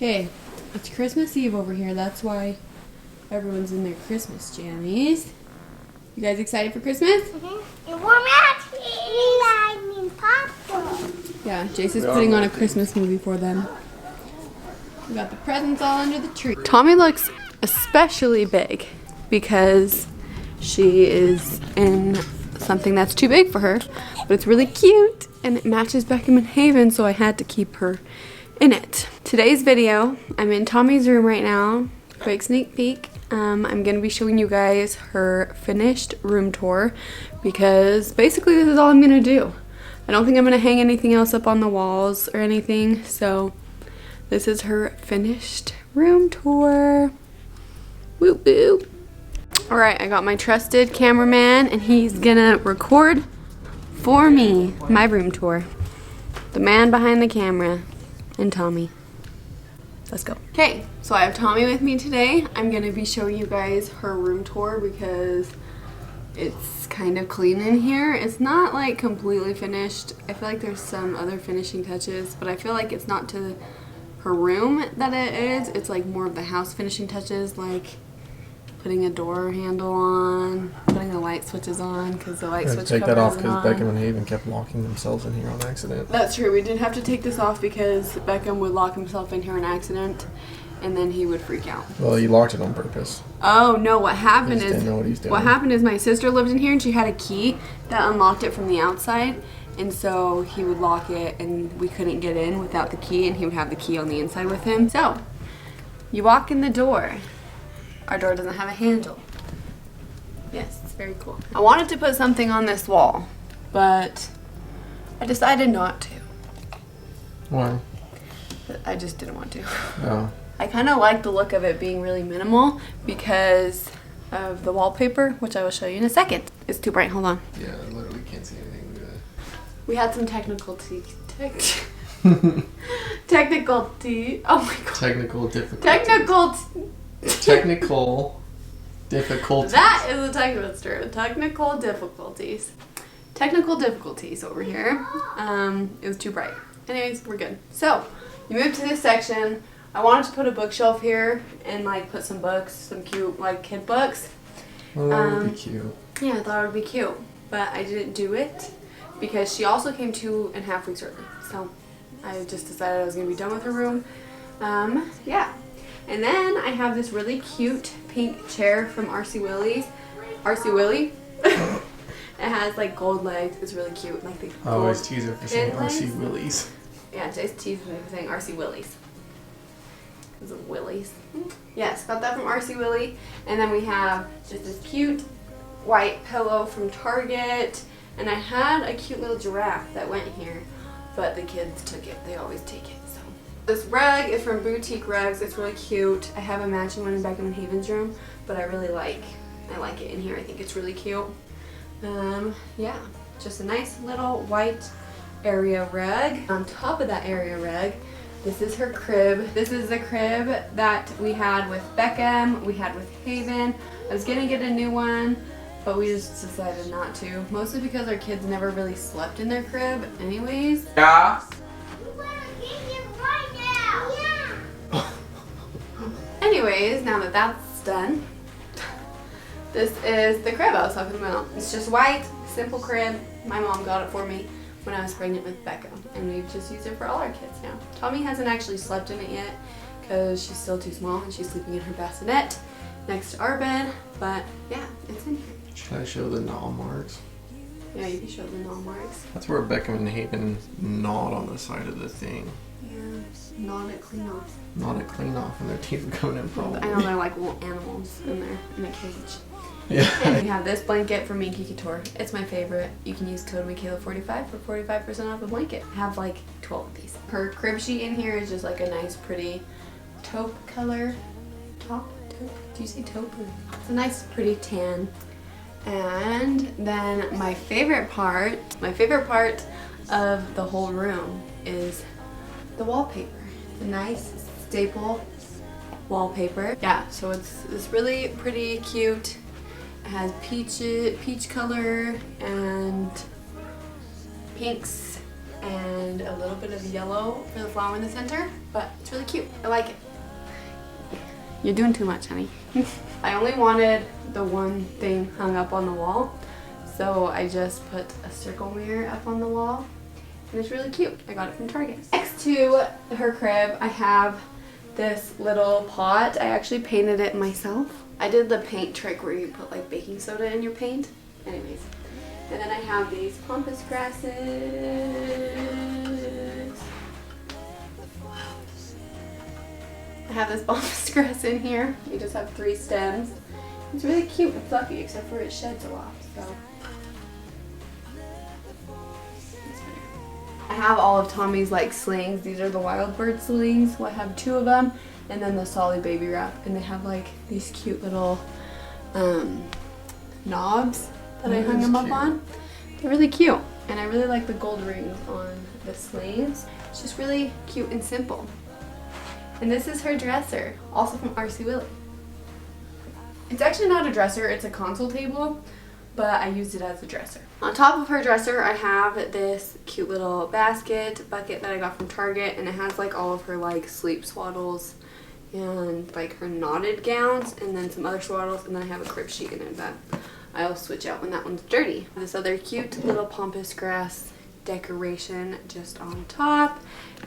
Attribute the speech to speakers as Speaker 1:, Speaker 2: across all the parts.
Speaker 1: Okay, it's Christmas Eve over here. That's why everyone's in their Christmas jammies. You guys excited for Christmas?
Speaker 2: Mm-hmm. And we're matching popcorn.
Speaker 1: Yeah, Jason's putting on a Christmas movie for them. We got the presents all under the tree. Tommy looks especially big because she is in something that's too big for her, but it's really cute and it matches Beckham and Haven, so I had to keep her in it. Today's video, I'm in Tommy's room right now. Quick sneak peek. I'm gonna be showing you guys her finished room tour because basically this is all I'm gonna do. I don't think I'm gonna hang anything else up on the walls or anything, so this is her finished room tour. Woo woo. Alright, I got my trusted cameraman and he's gonna record for me my room tour. The man behind the camera and Tommy. Let's go. Okay, so I have Tommy with me today. I'm gonna be showing you guys her room tour because it's kind of clean in here. It's not like completely finished. I feel like there's some other finishing touches, but I feel like it's not to her room that it is. It's like more of the house finishing touches, like putting a door handle on, putting the light switches on because the light switch
Speaker 3: take that off because Beckham and Haven kept locking themselves in here on accident.
Speaker 1: That's true. We did have to take this off because Beckham would lock himself in here on accident and then he would freak out.
Speaker 3: Well, he locked it on purpose.
Speaker 1: Oh no, what happened
Speaker 3: He just didn't know what he's doing.
Speaker 1: What happened is my sister lived in here and she had a key that unlocked it from the outside, and so he would lock it and we couldn't get in without the key, and he would have the key on the inside with him. So you walk in the door. Our door doesn't have a handle. Yes, it's very cool. I wanted to put something on this wall, but I decided not to.
Speaker 3: Why?
Speaker 1: I just didn't want to.
Speaker 3: Oh.
Speaker 1: I kind of like the look of it being really minimal because of the wallpaper, which I will show you in a second. It's too bright, hold on.
Speaker 3: Yeah, I literally can't see anything. Look at that.
Speaker 1: We had some technical oh my god.
Speaker 3: Technical difficulties.
Speaker 1: Technical
Speaker 3: difficulties.
Speaker 1: That is a technical term. Technical difficulties. Technical difficulties over here. It was too bright. Anyways, we're good. So, you move to this section. I wanted to put a bookshelf here and like put some books, some cute like kid books.
Speaker 3: Well, that would be cute.
Speaker 1: Yeah, I thought it would be cute, but I didn't do it because she also came 2.5 weeks early. So, I just decided I was going to be done with her room. Yeah. And then I have this really cute pink chair from R.C. Willie's. R.C. Willie? It has like gold legs. It's really cute. Like the
Speaker 3: I always tease her for saying R.C.
Speaker 1: legs.
Speaker 3: Willie's.
Speaker 1: Yeah, Jace teased me for saying R.C. Willie's. Because of Willie's. Yes, got that from R.C. Willie. And then we have just this cute white pillow from Target. And I had a cute little giraffe that went here, but the kids took it. They always take it. This rug is from Boutique Rugs. It's really cute. I have a matching one in Beckham and Haven's room, but I like it in here. I think it's really cute. Yeah, just a nice little white area rug. On top of that area rug, this is her crib. This is the crib that we had with Beckham, we had with Haven. I was gonna get a new one, but we just decided not to. Mostly because our kids never really slept in their crib anyways.
Speaker 3: Yeah.
Speaker 1: Anyways, now that that's done, this is the crib I was talking about. It's just white, simple crib. My mom got it for me when I was pregnant with Becca, and we've just used it for all our kids now. Tommy hasn't actually slept in it yet because she's still too small and she's sleeping in her bassinet next to our bed, but yeah, it's in here.
Speaker 3: Should I show the gnaw marks?
Speaker 1: Yeah, you can show the gnaw marks.
Speaker 3: That's where Beckham and Haven gnawed on the side of the thing.
Speaker 1: Yeah, gnawed it clean off.
Speaker 3: Gnawed it clean off and their teeth were coming in probably.
Speaker 1: I know they're like little animals in there in a cage.
Speaker 3: Yeah.
Speaker 1: And we have this blanket from Minky Couture. It's my favorite. You can use code Mikayla45 for 45% off the blanket. I have like 12 of these. Her crib sheet in here is just like a nice pretty taupe color. Taupe? Do you say taupe? It's a nice pretty tan. And then my favorite part of the whole room is the wallpaper. The nice staple wallpaper. Yeah, so it's really pretty cute. It has peach color and pinks and a little bit of yellow for the flower in the center, but it's really cute. I like it. You're doing too much, honey. I only wanted the one thing hung up on the wall, so I just put a circle mirror up on the wall, and it's really cute. I got it from Target. Next to her crib, I have this little pot. I actually painted it myself. I did the paint trick where you put like baking soda in your paint. Anyways. And then I have these pampas grasses. I have this pampas grass in here. You just have 3 stems. It's really cute and fluffy, except for it sheds a lot. So I have all of Tommy's like slings. These are the wild bird slings. Well, I have 2 of them, and then the Solly baby wrap. And they have like these cute little knobs that I hung them up on. They're really cute, and I really like the gold rings on the sleeves. It's just really cute and simple. And this is her dresser, also from RC Willie. It's actually not a dresser, it's a console table, but I used it as a dresser. On top of her dresser, I have this cute little bucket that I got from Target, and it has like all of her like sleep swaddles and like her knotted gowns, and then some other swaddles, and then I have a crib sheet in it that I'll switch out when that one's dirty. This other cute little pampas grass decoration just on top,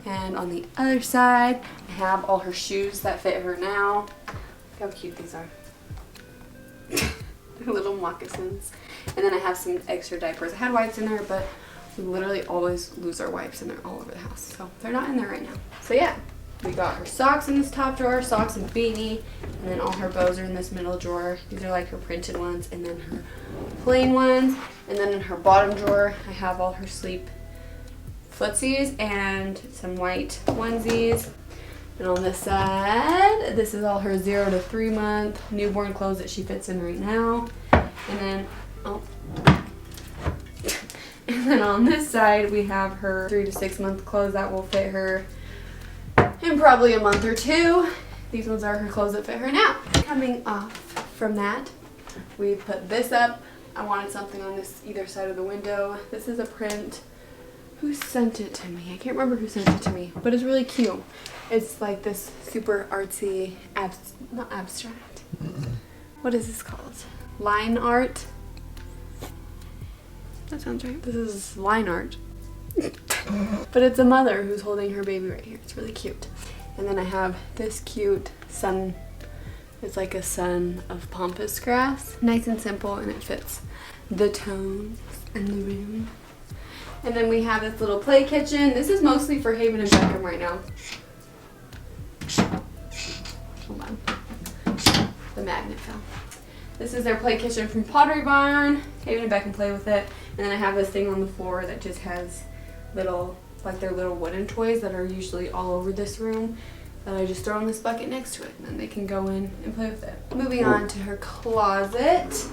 Speaker 1: and on the other side I have all her shoes that fit her now. Look how cute these are. They're little moccasins. And then I have some extra diapers. I had wipes in there, but we literally always lose our wipes and they're all over the house, so they're not in there right now. So yeah, we got her socks in this top drawer, socks and beanie, and then all her bows are in this middle drawer. These are like her printed ones, and then her plain ones. And then in her bottom drawer, I have all her sleep footsies and some white onesies. And on this side, this is all her 0 to 3 month newborn clothes that she fits in right now. And then, and then on this side, we have her 3 to 6 month clothes that will fit her in probably a month or 2. These ones are her clothes that fit her now. Coming off from that, we put this up. I wanted something on this either side of the window. This is a print. Who sent it to me? I can't remember who sent it to me, but it's really cute. It's like this super artsy, not abstract. What is this called? Line art? That sounds right. This is line art. But it's a mother who's holding her baby right here. It's really cute. And then I have this cute sun. It's like a sun of pampas grass. Nice and simple, and it fits the tones and the room. And then we have this little play kitchen. This is mostly for Haven and Beckham right now. Hold on. The magnet fell. This is their play kitchen from Pottery Barn. Haven and Beckham play with it. And then I have this thing on the floor that just has little, like their little wooden toys that are usually all over this room, that I just throw in this bucket next to it, and then they can go in and play with it. Moving on to her closet.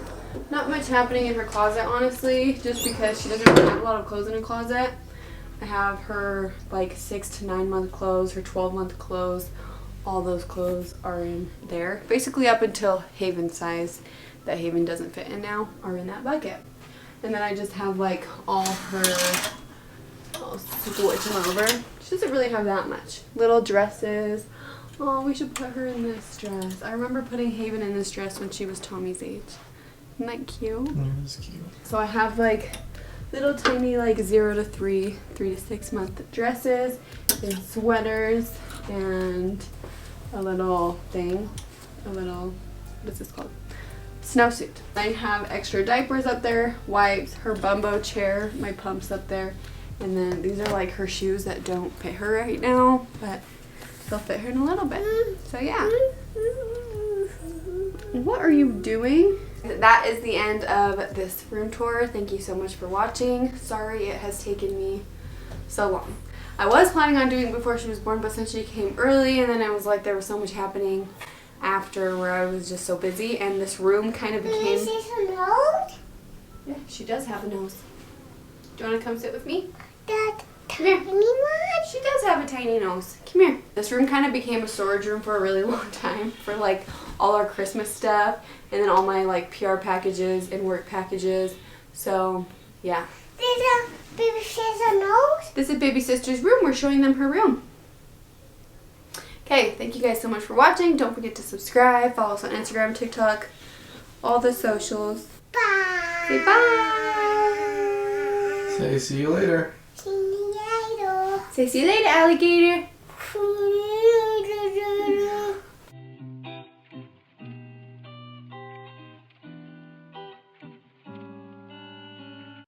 Speaker 1: Not much happening in her closet, honestly, just because she doesn't really have a lot of clothes in her closet. I have her like 6 to 9 month clothes, her 12-month clothes. All those clothes are in there. Basically up until Haven's size that Haven doesn't fit in now are in that bucket. And then I just have like all her, I'll switch them over. She doesn't really have that much. Little dresses. Oh, we should put her in this dress. I remember putting Haven in this dress when she was Tommy's age. Isn't that cute?
Speaker 3: That is cute.
Speaker 1: So I have like little tiny like 0 to 3, 3 to 6 month dresses and sweaters and a little thing, what's this called? Snowsuit. I have extra diapers up there, wipes, her bumbo chair, my pumps up there, and then these are like her shoes that don't fit her right now, but they'll fit her in a little bit. So yeah. What are you doing? That is the end of this room tour. Thank you so much for watching. Sorry it has taken me so long. I was planning on doing it before she was born, but since she came early, and then I was like, there was so much happening after where I was just so busy, and this room kind of became...
Speaker 2: Is this a nose?
Speaker 1: Yeah, she does have a nose. Do you want to come sit with me?
Speaker 2: That
Speaker 1: Come here.
Speaker 2: tiny one?
Speaker 1: She does have a tiny nose. Come here. This room kind of became a storage room for a really long time for like all our Christmas stuff, and then all my like PR packages and work packages. So yeah.
Speaker 2: There's a Baby sister nose.
Speaker 1: This is baby sister's room. We're showing them her room. Okay, thank you guys so much for watching. Don't forget to subscribe, follow us on Instagram, TikTok, all the socials.
Speaker 2: Bye.
Speaker 1: Say bye.
Speaker 3: Say see you later.
Speaker 2: See you later.
Speaker 1: Say see you later, alligator.
Speaker 2: See you